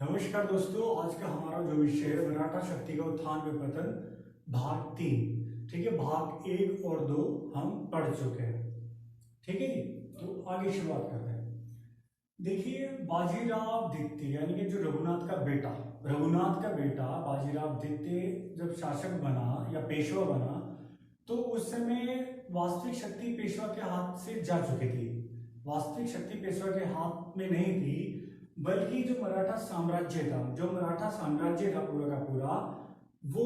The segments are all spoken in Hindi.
नमस्कार दोस्तों, आज का हमारा जो विषय है मराठा शक्ति का उत्थान व पतन भाग 3। ठीक है, भाग 1 और 2 हम पढ़ चुके हैं। ठीक है जी, तो आगे शुरुआत करते हैं। देखिए, बाजीराव द्वितीय यानी कि जो रघुनाथ का बेटा बाजीराव द्वितीय जब शासक बना या पेशवा बना, तो उस समय वास्तविक शक्ति पेशवा के हाथ से जा चुकी थी। वास्तविक शक्ति पेशवा के हाथ में नहीं थी, बल्कि जो मराठा साम्राज्य था पूरा का पूरा, वो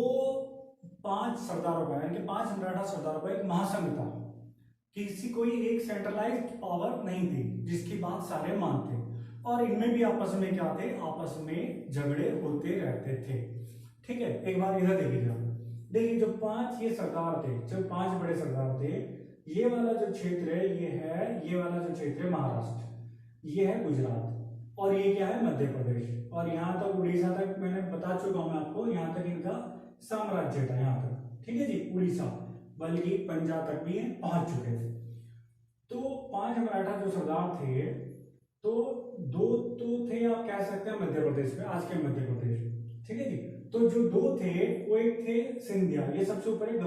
5 सरदारों का यानी कि 5 मराठा सरदारों का एक महासंघ था। कोई एक सेंट्रलाइज्ड पावर नहीं थी जिसकी बात सारे मानते, और इनमें भी आपस में क्या थे, आपस में झगड़े होते रहते थे। ठीक है, एक बार इधर देखिए जो 5 ये सरदार थे, जो 5 बड़े सरदार थे, ये वाला जो क्षेत्र है ये वाला जो क्षेत्र है महाराष्ट्र, ये है गुजरात, और ये क्या है मध्य प्रदेश, और यहाँ तक उड़ीसा तक मैंने बता चुका हूं आपको, यहाँ तक इनका साम्राज्य था यहाँ तक। ठीक है जी, उड़ीसा बल्कि पंजाब तक भी पहुंच चुके थे। तो 5 मराठा जो सरदार थे, तो 2 तो थे, आप कह सकते हैं मध्य प्रदेश में, आज के मध्य प्रदेश। ठीक है जी, तो जो 2 थे वो एक थे सिंधिया, ये सबसे ऊपर है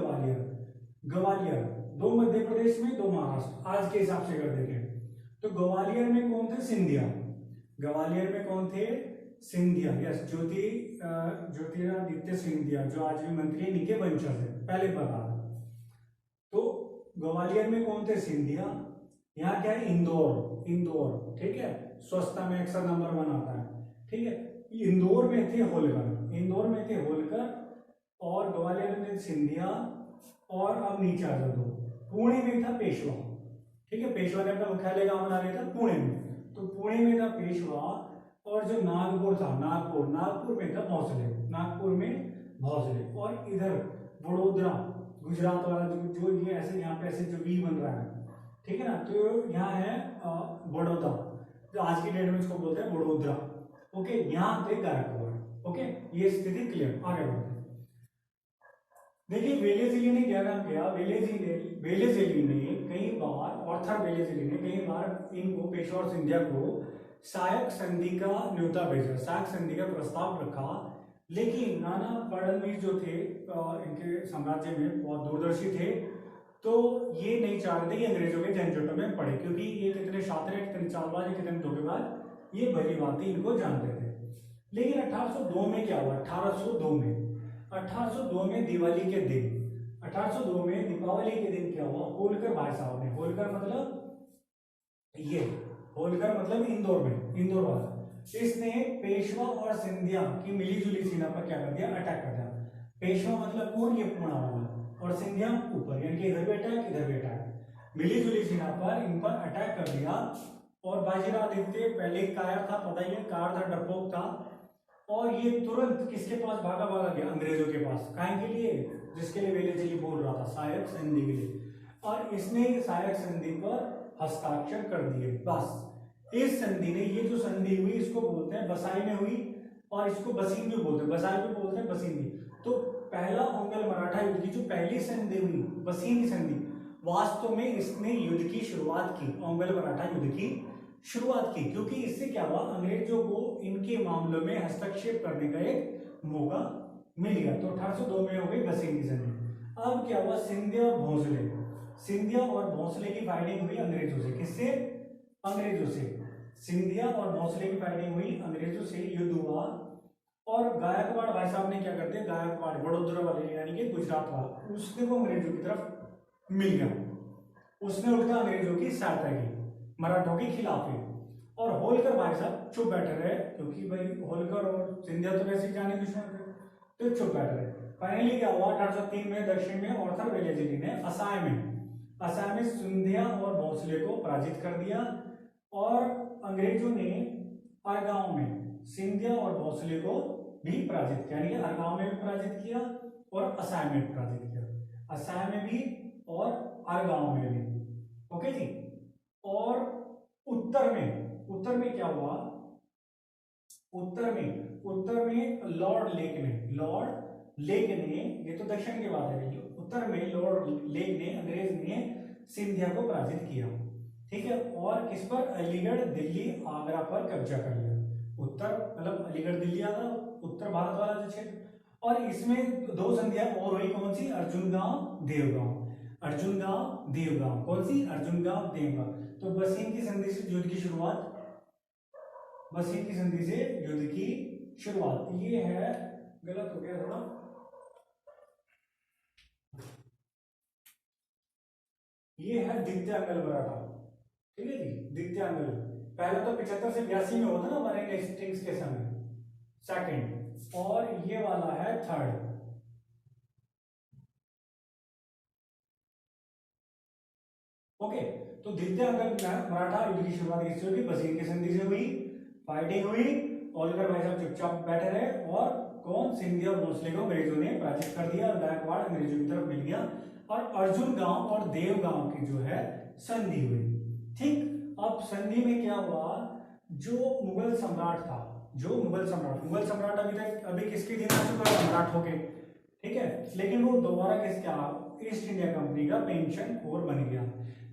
ग्वालियर 2 मध्य प्रदेश में, 2 महाराष्ट्र, आज के हिसाब से अगर देखें तो ग्वालियर में कौन थे, ग्वालियर में कौन थे, सिंधिया, यस, ज्योतिरादित्य सिंधिया, जो आज भी मंत्री है, इनके वंशज है, पहले बता। तो ग्वालियर में कौन थे, सिंधिया। यहाँ क्या है, इंदौर, ठीक है, स्वच्छता में अक्सर नंबर 1 आता है। ठीक है, इंदौर में थे होलकर, और ग्वालियर में सिंधिया, और अब नीचे आ जाओ, पुणे में था पेशवा। ठीक है, पेशवा ने अपना मुख्यालय कहाँ बना लिया था, पुणे में, तो पुणे में था पेशवा, और जो नागपुर था, नागपुर में था भोसले, और इधर वडोदरा गुजरात वाला जो ये ऐसे यहाँ पे ऐसे जो वी बन रहा है, ठीक है ना, तो यहाँ है बड़ौदा, जो आज की डेट में इसको बोलते हैं वडोदरा। ओके, यहाँ थे गायकवाड़। ओके, ये स्थिति क्लियर, आगे बढ़ते हैं। देखिए, वेलेज़िली ने क्या नाम किया, वेलेज़िली ने कई बार, ऑर्थर वेलेज़िली ने कई बार इनको, पेशवा और सिंधिया को सहायक संधि का न्योता भेजा, सहायक संधि का प्रस्ताव रखा, लेकिन नाना फडणवीस जो थे इनके साम्राज्य में बहुत दूरदर्शी थे, तो ये नहीं चाह रहे थे कि अंग्रेजों के झंझटों में पड़े, क्योंकि ये कितने शातिर है, कितने चालबाज है, कितने धोखेबाज, ये भली भांति इनको जानते थे। लेकिन 1802 में क्या हुआ, 1802 में दिवाली के दिन, 1802 में दीपावली के दिन क्या हुआ, होलकर भाई साहब ने, होलकर मतलब इंदौर वाला, इसने पेशवा और सिंधिया की मिलीजुली सेना पर क्या कर दिया, अटैक कर दिया। पेशवा मतलब कौन, ये पूर्णा वाला, और सिंधिया ऊपर, यानी कि इधर भी अटैक, मिलीजुली सेना पर इन पर अटैक कर दिया। और बाजीराव द्वितीय पहले कायर था, पता ही है, कार था, डरपोक था, और ये तुरंत किसके पास भागा गया, अंग्रेजों के पास, काहे के लिए, जिसके लिए वेलेज़िली बोल रहा था, सहायक संधि के लिए, और इसने सहायक संधि पर हस्ताक्षर कर दिए। बस इस संधि ने, ये जो संधि हुई इसको बोलते हैं बसाई में हुई, और इसको बसीन भी बोलते हैं, बसाई भी बोलते हैं, बसीन भी। तो पहला ओंगल मराठा युद्ध की जो पहली संधि हुई, बसीन संधि, वास्तव में इसने युद्ध की शुरुआत की, ओंगल मराठा युद्ध की शुरुआत की, क्योंकि इससे क्या हुआ, अंग्रेजों को इनके मामलों में हस्तक्षेप करने का एक मौका मिल गया। तो 1802 में हो गई बसीन की संधि। अब क्या हुआ, सिंधिया और भोसले की फाइटिंग हुई अंग्रेजों से, किससे, अंग्रेजों से, सिंधिया और भोसले की फाइटिंग हुई अंग्रेजों से, युद्ध हुआ, और गायकवाड़ भाई साहब ने क्या करते, गायकवाड़ वडोदरा वाले यानी कि गुजरात वाला, उसने वो अंग्रेजों की तरफ मिल गया, उसने उल्टा अंग्रेजों की सहायता की, मराठों के खिलाफ है। और होलकर भाई साहब चुप बैठे रहे, क्योंकि भाई होलकर और सिंधिया तो वैसे जाने दुश्मन थे, तो चुप बैठ रहे। फाइनली क्या हुआ, 1803 में दक्षिण में ऑर्थर वेलेज़िली ने असम में सिंधिया और भोसले को पराजित कर दिया, और अंग्रेजों ने अरगांव में सिंधिया और भोसले को भी पराजित किया, यानी कि अरगांव में भी पराजित किया और असम में भी पराजित किया, असम में भी और अरगांव में भी। ओके जी, और उत्तर में क्या हुआ, उत्तर में लॉर्ड लेक ने, ये तो दक्षिण की बात है, उत्तर में लॉर्ड लेक ने, अंग्रेज ने सिंधिया को पराजित किया। ठीक है, और किस पर, अलीगढ़, दिल्ली, आगरा पर कब्जा कर लिया। उत्तर मतलब अलीगढ़ दिल्ली आ गया, उत्तर भारत वाला जो क्षेत्र। और इसमें दो संधियां और हुई, कौन सी? अर्जुन गांव देवगांव, अर्जुन गांव देवगांव, कौन सी? अर्जुन गांव देवगांव। तो बसीन की संधि से युद्ध की शुरुआत, बसीन की संधि से युद्ध की शुरुआत। ये है, गलत हो गया थोड़ा, ये है द्वितीयांगल मराठा, ठीक है जी, द्वितीयांगल। पहले तो 75 से 82 में होता ना मरीन हेस्टिंग्स के समय, सेकंड, और ये वाला है थर्ड। ओके, तो द्वितीयांगल मराठा युद्ध की शुरुआत किससे हुई? बसीन की संधि से हुई, फाइटिंग हुई, होलकर भाई साहब चुपचाप बैठे रहे, और कौन? सिंधिया और भोसले को अंग्रेजों ने पराजित कर दिया, और गायकवाड़ अंग्रेजों की तरफ मिल गया, और अर्जुन गांव और देव गांव की जो है संधि हुई। ठीक, अब संधि में क्या हुआ? जो मुगल सम्राट था, जो मुगल सम्राट अभी किसके दिन आ चुका है? सम्राट होके, ठीक है, लेकिन वो दोबारा किसका? ईस्ट इंडिया कंपनी का पेंशन खोर बन गया।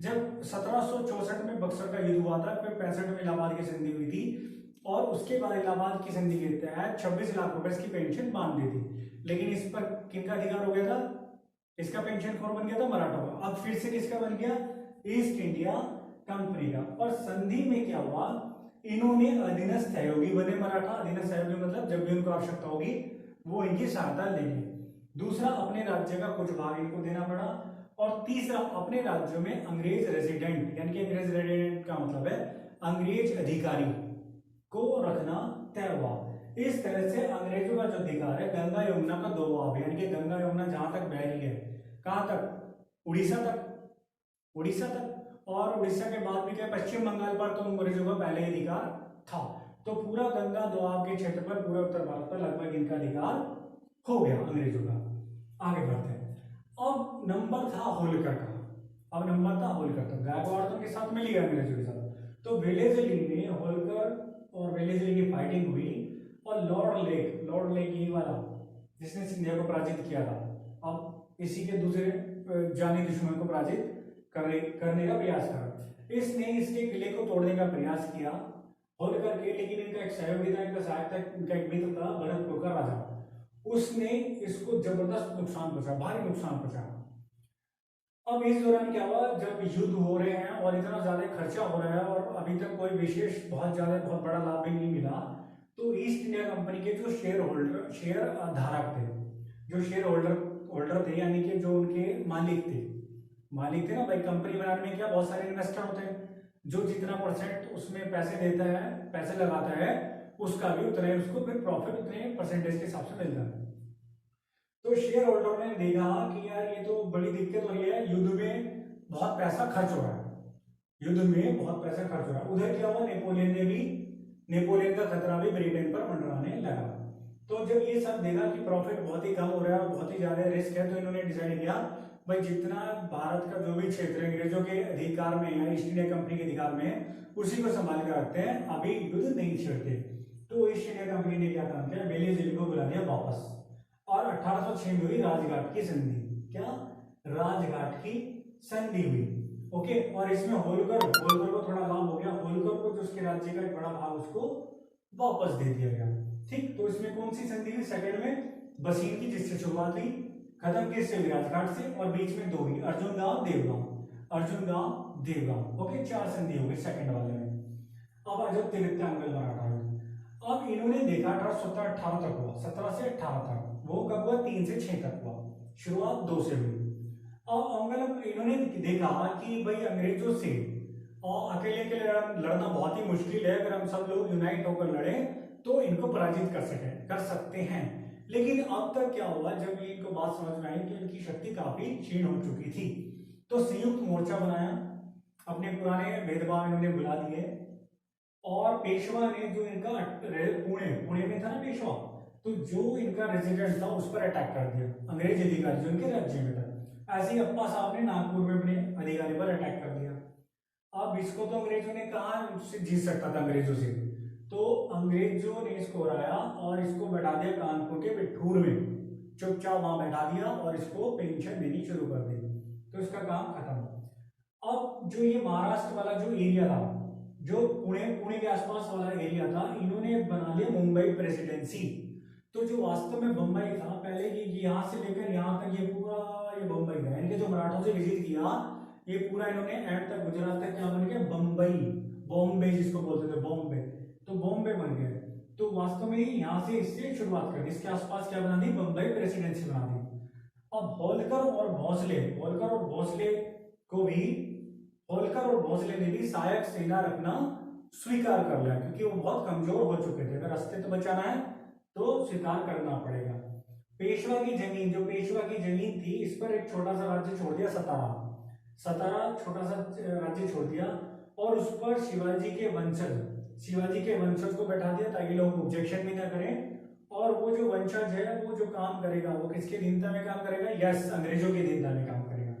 जब 1764 में बक्सर का युद्ध हुआ था, फिर 65 में इलाहाबाद की संधि हुई थी, और उसके बाद इलाहाबाद की संधि के तहत 26 लाख रुपए की पेंशन बांध दी थी, लेकिन इस पर किनका अधिकार हो गया था? इसका पेंशन खोर बन गया था मराठा का। अब फिर से किसका बन गया? ईस्ट इंडिया कंपनी का। और संधि में क्या हुआ? इन्होंने अधीनस्थ सहयोगी बने मराठा, अधीनस्थ सहयोगी मतलब जब भी उनको आवश्यकता होगी वो इनकी सहायता लेंगे। दूसरा, अपने राज्य का कुछ भाग इनको देना पड़ा, और तीसरा, अपने राज्यों में अंग्रेज रेजिडेंट, यानी कि अंग्रेज रेजिडेंट का मतलब है अंग्रेज अधिकारी को रखना तय हुआ। इस तरह से अंग्रेजों का जो अधिकार है गंगा यमुना का दोआब, यानी कि गंगा यमुना जहां तक बह रही है, कहां तक? उड़ीसा तक, उड़ीसा तक, और उड़ीसा के बाद भी क्या पश्चिम बंगाल पर तो अंग्रेजों का पहले ही अधिकार था। तो पूरा गंगा दोआब के क्षेत्र पर, पूरा उत्तर भारत पर लगभग इनका अधिकार हो गया अंग्रेजों का। आगे बढ़ते हैं। अब नंबर था होलकर का, अब नंबर था होलकर, तो गायकवाड़ तो के साथ मिल गया अंग्रेजों के साथ। तो वेलेस्ली में होलकर और वेलेस्ली की फाइटिंग हुई, और लॉर्ड लेक ये वाला जिसने सिंधिया को पराजित किया था, अब इसी के दूसरे जानी दुश्मन को पराजित करने का प्रयास करा। इसने इसके किले को तोड़ने का प्रयास किया होलकर के, लेकिन इनका एक सहयोगी था, इनका सहायक था, इनका एक मित्र था भरतपुर का राजा, उसने इसको जबरदस्त नुकसान पहुंचा, भारी नुकसान पहुंचा। अब इस दौरान क्या हुआ? जब युद्ध हो रहे हैं और इतना ज्यादा खर्चा हो रहा है और अभी तक कोई विशेष बहुत बड़ा लाभ भी नहीं मिला, तो ईस्ट इंडिया कंपनी के जो शेयर धारक थे, जो शेयर होल्डर थे, यानी कि जो उनके मालिक थे ना भाई, कंपनी बनाने में क्या बहुत सारे इन्वेस्टर होते हैं, जो जितना परसेंट उसमें पैसे देता है, पैसे लगाता है, उसका भी उतना ही उसको फिर प्रॉफिट उतने परसेंटेज के हिसाब से मिलता है। तो शेयर होल्डर ने देखा कि यार ये तो बड़ी दिक्कत हो रही है, युद्ध में बहुत पैसा खर्च हो रहा है, युद्ध में बहुत पैसा खर्च हो रहा है। उधर क्या हुआ? नेपोलियन का खतरा भी ब्रिटेन पर मंडराने लगा। तो जब ये सब देखा कि प्रॉफिट बहुत ही कम हो रहा है और बहुत ही ज्यादा रिस्क है, तो इन्होंने डिसाइड किया भाई जितना भारत का जो भी क्षेत्र अंग्रेजों के अधिकार में या ईस्ट इंडिया कंपनी के अधिकार में है, उसी को संभाल कर रखते हैं, अभी युद्ध नहीं छेड़ते। तो ईस्ट इंडिया कंपनी ने क्या काम किया? वेलेस्ली को बुला दिया वापस, और 1806 में हुई राजघाट की संधि। क्या? राजघाट की संधि हुई। ओके, और इसमें होलकर को थोड़ा लाभ हो गया, होलकर को जो उसके राज्य का एक बड़ा भाग उसको वापस दे दिया गया। ठीक, तो इसमें कौन सी संधि हुई? सेकंड में बसीन की, जिससे शुरुआत हुई, खत्म किससे हुई? राजघाट से, और बीच में दो हुई, अर्जुन गांव देवगांव। ओके, 4 संधि हो गई सेकंड वाले में। अब आ जाओ तृतीयांगल मराठा युद्ध। अब इन्होंने देखा 1817 तक हुआ, 17 से 18 तक, वो कब हुआ? 3 से 6 तक हुआ, शुरुआत 2 से हुई। अब इन्होंने देखा कि भाई अंग्रेजों से और अकेले लड़ना बहुत ही मुश्किल है, अगर हम सब लोग यूनाइट होकर लड़े तो इनको पराजित कर सकते हैं। लेकिन अब तक क्या हुआ? जब इनको बात समझ में आई कि इनकी शक्ति काफी क्षीण हो चुकी थी, तो संयुक्त मोर्चा बनाया, अपने पुराने भेदभाव इन्होंने बुला दिए, और पेशवा ने जो इनका पुणे में था ना पेशवा, तो जो इनका रेजिडेंट था उस पर अटैक कर दिया, अंग्रेज अधिकारी जो इनके राज्य में था। ऐसे ही अप्पा साहब ने नागपुर में अपने अधिकारी पर अटैक कर दिया। अब इसको तो अंग्रेजों ने कहा जीत सकता था अंग्रेजों से, तो अंग्रेजों ने इसको हराया और इसको बैठा दिया कानपुर के बिठूर में, चुपचाप वहां बैठा दिया और इसको पेंशन देनी शुरू कर दी, तो इसका काम खत्म। अब जो ये महाराष्ट्र वाला जो एरिया था, जो पुणे पुणे के आसपास वाला एरिया था, इन्होंने बना लिया मुंबई प्रेसिडेंसी। तो जो वास्तव में बम्बई था पहले, ये यहाँ से लेकर यहाँ तक ये पूरा ये बम्बई था। इनके जो मराठों से विजिट किया, ये पूरा इन्होंने एंड तक गुजरात तक क्या बन गया, बम्बई, बॉम्बे जिसको बोलते थे बॉम्बे, तो बॉम्बे बन गया। तो वास्तव में यहाँ से इससे शुरुआत कर दी, इसके आसपास क्या बना दी, बम्बई प्रेसिडेंसी बना दी। अब होलकर और भोसले, होलकर और भोसले को भी, होलकर और भोसले ने भी सहायक सेना रखना स्वीकार कर लिया, क्योंकि वो बहुत कमजोर हो चुके थे। अगर रास्ते तो बचाना है तो स्वीकार करना पड़ेगा। पेशवा की जमीन, जो पेशवा की जमीन थी, इस पर एक छोटा सा राज्य छोड़ दिया, सतारा, सतारा छोटा सा राज्य छोड़ दिया, और उस पर शिवाजी के वंशज को बैठा दिया ताकि लोग ऑब्जेक्शन भी ना करें। और वो जो वंशज है वो जो काम करेगा वो किसके अधीनता में काम करेगा, यस, अंग्रेजों के अधीनता में काम करेगा।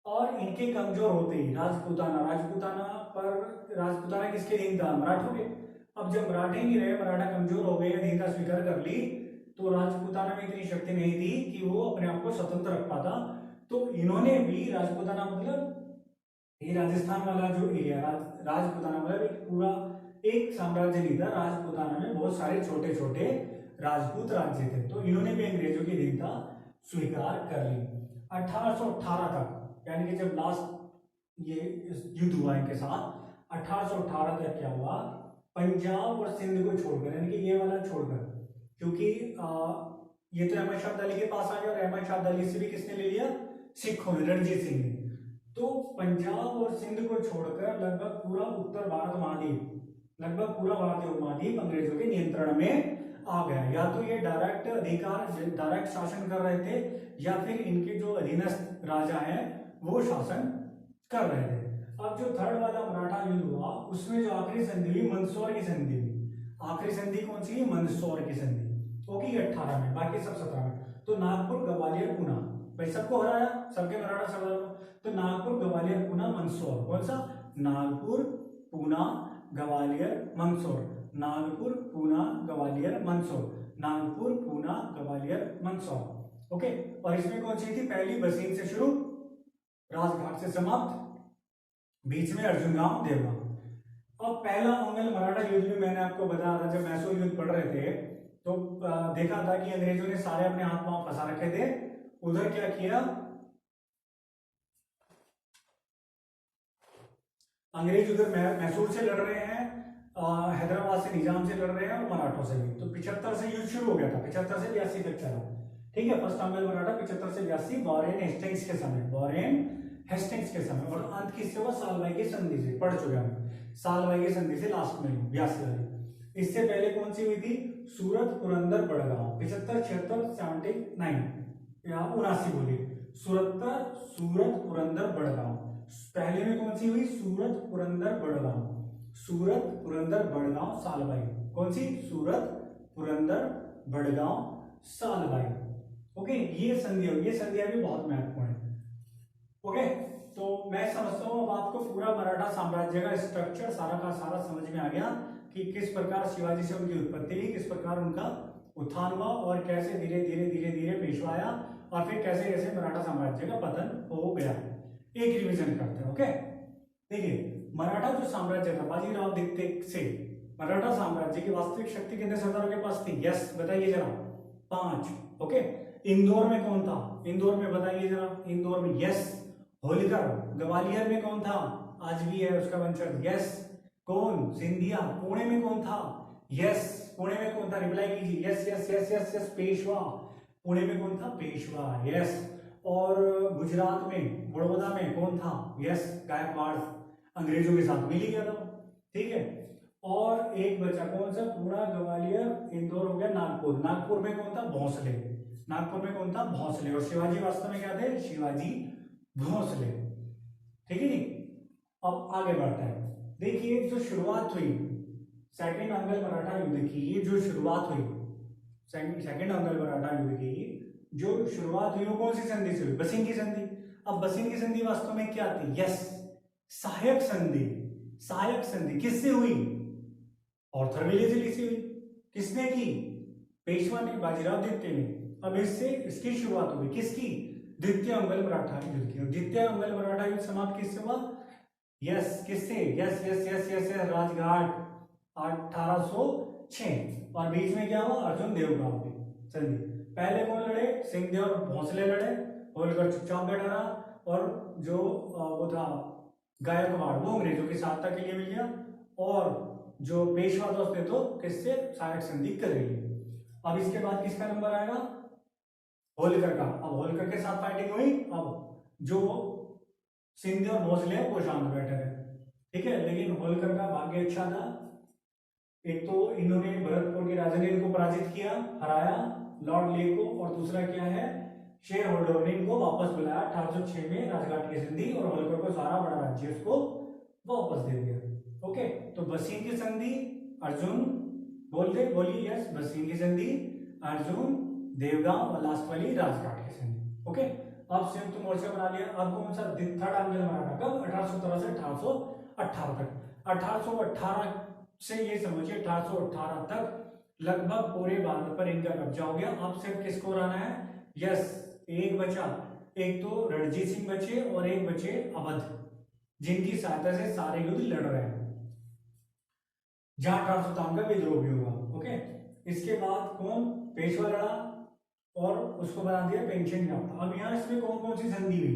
और इनके कमजोर होते ही राजपूताना किसके अधीन था, मराठों के। अब जब मराठे नहीं रहे, मराठा कमजोर हो गए, अधीनता स्वीकार कर ली, तो राजपूताना में इतनी शक्ति नहीं थी कि वो अपने आप को स्वतंत्र रख पाता। तो इन्होंने भी राजपूताना, मतलब ये राजस्थान वाला जो एरिया, राजपूताना मतलब एक पूरा एक साम्राज्य नहीं था, राजपूताना में बहुत सारे छोटे छोटे राजपूत राज्य थे। तो इन्होंने भी अंग्रेजों की अधीनता स्वीकार कर ली। 1818 तक, यानी कि जब लास्ट ये युद्ध हुआ इनके साथ, 1818 तक क्या हुआ, पंजाब और सिंध को छोड़कर, यानी कि ये वाला छोड़कर, क्योंकि ये तो अहमद शाह अब्दाली के पास आ गया, और अहमद शाह अब्दाली से भी किसने ले लिया, सिखों ने, रणजीत सिंह ने। तो पंजाब और सिंध को छोड़कर लगभग पूरा उत्तर भारत महाद्वीप, लगभग पूरा भारतीय उपमहाद्वीप अंग्रेजों के नियंत्रण में आ गया। या तो ये डायरेक्ट अधिकार, डायरेक्ट शासन कर रहे थे, या फिर इनके जो अधीनस्थ राजा हैं वो शासन कर रहे थे। अब जो थर्ड वाला मराठा युद्ध हुआ, उसमें जो आखिरी संधि हुई, मंदसौर की संधि हुई। आखिरी संधि कौन सी, मंदसौर की संधि, ओके, 18 में, बाकी सब 17 में। तो नागपुर, ग्वालियर, पूना, भाई सबको हराया, सबके मराठा सरदारों को। तो नागपुर, ग्वालियर, पूना, मंदसौर, कौन सा, नागपुर, पूना, ग्वालियर, मंदसौर, नागपुर, पूना, ग्वालियर, मंदसौर, नागपुर, पूना, ग्वालियर, मंदसौर, ओके। और इसमें कौन सी थी, पहली बसीन से शुरू, राजघाट से समाप्त, बीच में अर्जुन गांव, देवगांव। अब पहला मंगल मराठा युद्ध में मैंने आपको बताया था, जब मैसूर युद्ध पढ़ रहे थे तो देखा था कि अंग्रेजों ने सारे अपने हाथ पांव फंसा रखे थे। उधर क्या किया, अंग्रेज उधर मैसूर से लड़ रहे हैं, हैदराबाद से, निजाम से लड़ रहे हैं, और मराठों से भी। तो 75 से युद्ध शुरू हो गया था, 75 से 82 तक चला, ठीक है। फर्स्ट मंगल मराठा 75 से 82, वॉरेन हेस्टिंग्स के समय, वॉरेन हेस्टिंग्स के समय। और अंत किससे हुआ, सालवाई की संधि से, पढ़ चुके हैं, सालवाई की संधि से लास्ट में 82 वाली। इससे पहले कौन सी हुई थी, सूरत, पुरंदर, बड़गांव, 75, 76, 79 या 79 बोलिए, सूरत, पुरंदर, बड़गांव। पहले में कौन सी हुई, सूरत, पुरंदर, बड़गांव, सूरत, पुरंदर, बड़गांव, सालवाई। कौन सी, सूरत, पुरंदर, बड़गांव, सालवाई, ओके। ये संधियां भी बहुत महत्वपूर्ण है, ओके। तो मैं समझता हूं अब आपको पूरा मराठा साम्राज्य का स्ट्रक्चर सारा का सारा समझ में आ गया कि किस प्रकार शिवाजी से उनकी उत्पत्ति हुई, किस प्रकार उनका उत्थान हुआ, और कैसे धीरे धीरे धीरे धीरे पेशवा आया, और फिर कैसे कैसे मराठा साम्राज्य का पतन हो गया। एक रिवीजन करते हैं, ओके। देखिए, मराठा जो साम्राज्य था, बाजीराव द्वितीय से मराठा साम्राज्य की वास्तविक शक्ति कितने सरदारों के पास थी, यस बताइए जरा, 5, ओके। इंदौर में कौन था, इंदौर में बताइए जरा, इंदौर में, यस, होलकर। ग्वालियर में कौन था, आज भी है उसका वंशज, यस, कौन, सिंधिया। पुणे में कौन था, यस, पुणे में कौन था, रिप्लाई कीजिए, yes yes yes yes yes, Peshwa. Pune में कौन था, पेशवा, यस। और गुजरात में, बड़ौदा में कौन था, यस, गायकवाड़, अंग्रेजों के साथ मिल ही गया था, ठीक है। और एक बचा कौन सा, पूना, ग्वालियर, इंदौर हो गया, नागपुर। नागपुर में कौन था, भोसले, नागपुर में कौन था, भोसले। और शिवाजी वास्तव में क्या थे, शिवाजी भोसले, ठीक है जी। अब आगे बढ़ते हैं। देखिए, जो शुरुआत हुई सेकंड अंगल मराठा युद्ध की, ये जो शुरुआत हुई सेकंड अंगल मराठा युद्ध की जो शुरुआत हुई वो कौन सी संधि से हुई, बसिन की संधि। अब बसिन की संधि वास्तव में क्या थी, यस, सहायक संधि। सहायक संधि किससे हुई, ऑर्थर विलेजिली से हुई। किसने की, पेशवा ने, बाजीराव द्वितीय ने। अब इससे इसकी शुरुआत हुई किसकी, द्वितीय अंगल मराठा युद्ध की। द्वितीय अंगल मराठा युद्ध समाप्त किससे हुआ, यस किससे, yes yes yes yes yes Rajghat 1806। और बीच में क्या हुआ, अर्जुन देवगांव की संधि। पहले कौन लड़े, सिंहदेव और भोसले लड़े, होलकर चुपचाप बैठा रहा, और जो वो था गायकवाड़ वो अंग्रेजों की सहायता के लिए मिल गया, और जो पेशवा था उसने तो किससे सहायक संधि कर रही है। अब इसके बाद किसका नंबर आएगा, होलकर का। अब होलकर के साथ फाइटिंग हुई, अब जो सिंधे और भोसले वो शांत बैठे रहे, ठीक है। लेकिन होलकर का भाग्य अच्छा था, एक तो इन्होंने भरतपुर के राजा ने इनको पराजित किया, हराया लॉर्ड ले को, और दूसरा क्या है, शेर होल्डर ने इनको वापस बुलाया 1806 में राजघाट की संधि, और होलकर को सारा बड़ा राज्य उसको वापस दे दिया। ओके, तो बसीन की संधि, अर्जुन बोलते बोलिए यस, बसीन की संधि, अर्जुन देवगांव, और लास्ट वाली राजघाट की संधि। ओके, अब संयुक्त मोर्चा बना लिया। अब कौन सा थर्ड आंदोलन मराठा, कब, 1817 से 1818 तक। 1818 से ये समझिए 1818 तक लगभग पूरे भारत पर इनका कब्जा हो गया। अब सिर्फ किसको हराना है, यस एक बचा, एक तो रणजीत सिंह बचे और एक बचे अवध, जिनकी सहायता से सारे युद्ध लड़ रहे हैं, जहां 1857 का विद्रोह भी हुआ। ओके, इसके बाद कौन, पेशवा लड़ा और उसको बना दिया पेंशन याफ्ता। अब यहाँ इसमें कौन कौन सी संधि हुई,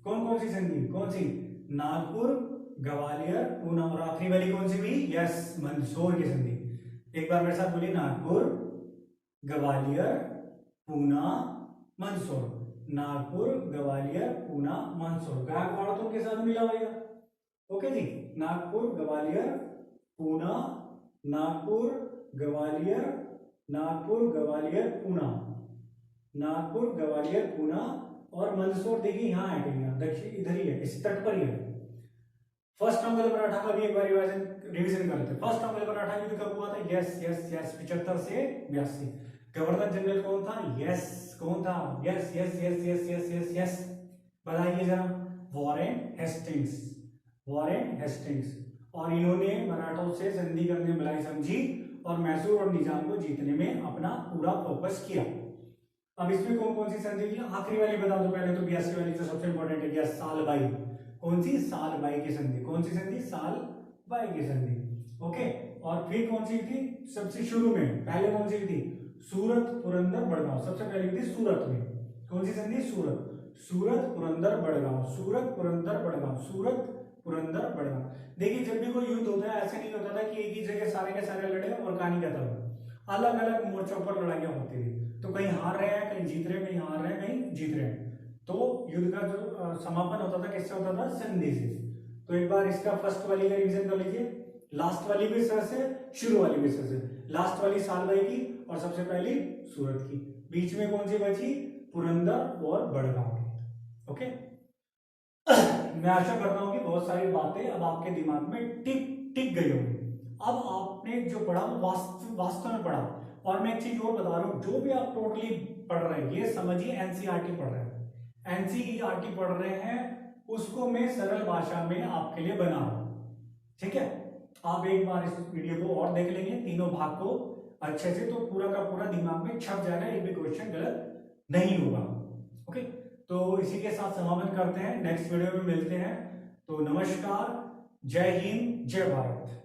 कौन कौन सी संधि, कौन सी, नागपुर, ग्वालियर, पूना, और आखिरी वाली कौन सी हुई, यस मंदसौर की संधि। एक बार मेरे साथ बोलिए, नागपुर, ग्वालियर, पूना, मंदसौर, नागपुर, ग्वालियर, पूना, मंदसौर। गायकवाड़ तो उनके साथ मिला होगा। ओके जी, नागपुर, ग्वालियर, पूना, नागपुर, ग्वालियर, नागपुर, ग्वालियर, पूना, नागपुर, ग्वालियर, पूना, और मंदसौर देखिए यहाँ है, दक्षिण इधर ही है, इस तट पर ही है। फर्स्ट आंग्ल मराठा का भी एक बार रिवीजन कर लेते हैं। फर्स्ट आंग्ल मराठा युद्ध कब हुआ था, यस यस यस 75 से 82। गवर्नर जनरल कौन था, यस कौन था, yes yes yes yes yes yes yes बताइए जरा, वॉरेन हेस्टिंग्स, वॉरेन हेस्टिंग्स। और इन्होंने मराठों से संधि करने में भलाई समझी और मैसूर और निजाम को जीतने में अपना पूरा फोकस किया। अब इसमें कौन कौन सी संधि की, आखिरी वाली बता दो पहले तो, 82 वाली तो सबसे इंपॉर्टेंट है, सालबाई। कौन सी, सालबाई की संधि। कौन सी संधि, सालबाई की संधि। ओके, और फिर कौन सी थी सबसे शुरू में, पहले कौन सी थी, सूरत, पुरंदर, बड़गांव। सबसे पहले थी सूरत में, कौन सी संधि, सूरत, सूरत, पुरंदर, बड़गांव, सूरत, पुरंदर, बड़गांव, सूरत, पुरंदर, बड़गांव। देखिए जब भी कोई युद्ध होता है ऐसे नहीं होता था कि एक ही जगह सारे के सारे लड़े और कहानी खत्म, अलग अलग मोर्चों पर लड़ाइयां होती थी। तो कहीं हार रहे हैं, कहीं जीत रहे हैं, कहीं हार रहे हैं, कहीं जीत रहे हैं। तो युद्ध का जो समापन होता था किससे होता था, संधि से। तो एक बार इसका फर्स्ट वाली का रिवीजन कर लीजिए, लास्ट वाली भी सर से, शुरू वाली भी सर से। लास्ट वाली सालबाई की और सबसे पहली सूरत की, बीच में कौन सी बची, पुरंदर और बड़गांव की। ओके, मैं आशा करता हूं कि बहुत सारी बातें अब आपके दिमाग में टिक गई होंगी। अब आपने जो पढ़ा वो वास्तव में पढ़ा। और मैं एक चीज और बता रहा हूं, जो भी आप टोटली पढ़ रहे हैं ये समझिए एनसीईआरटी पढ़ रहे हैं, एनसीईआरटी पढ़ रहे हैं, उसको मैं सरल भाषा में आपके लिए बना रहा हूं। ठीक है, आप एक बार इस वीडियो को और देख लेंगे, तीनों भाग को अच्छे से, तो पूरा का पूरा दिमाग में छप जाएगा, एक भी क्वेश्चन गलत नहीं होगा। ओके, तो इसी के साथ समापन करते हैं, नेक्स्ट वीडियो में मिलते हैं। तो नमस्कार, जय हिंद, जय भारत।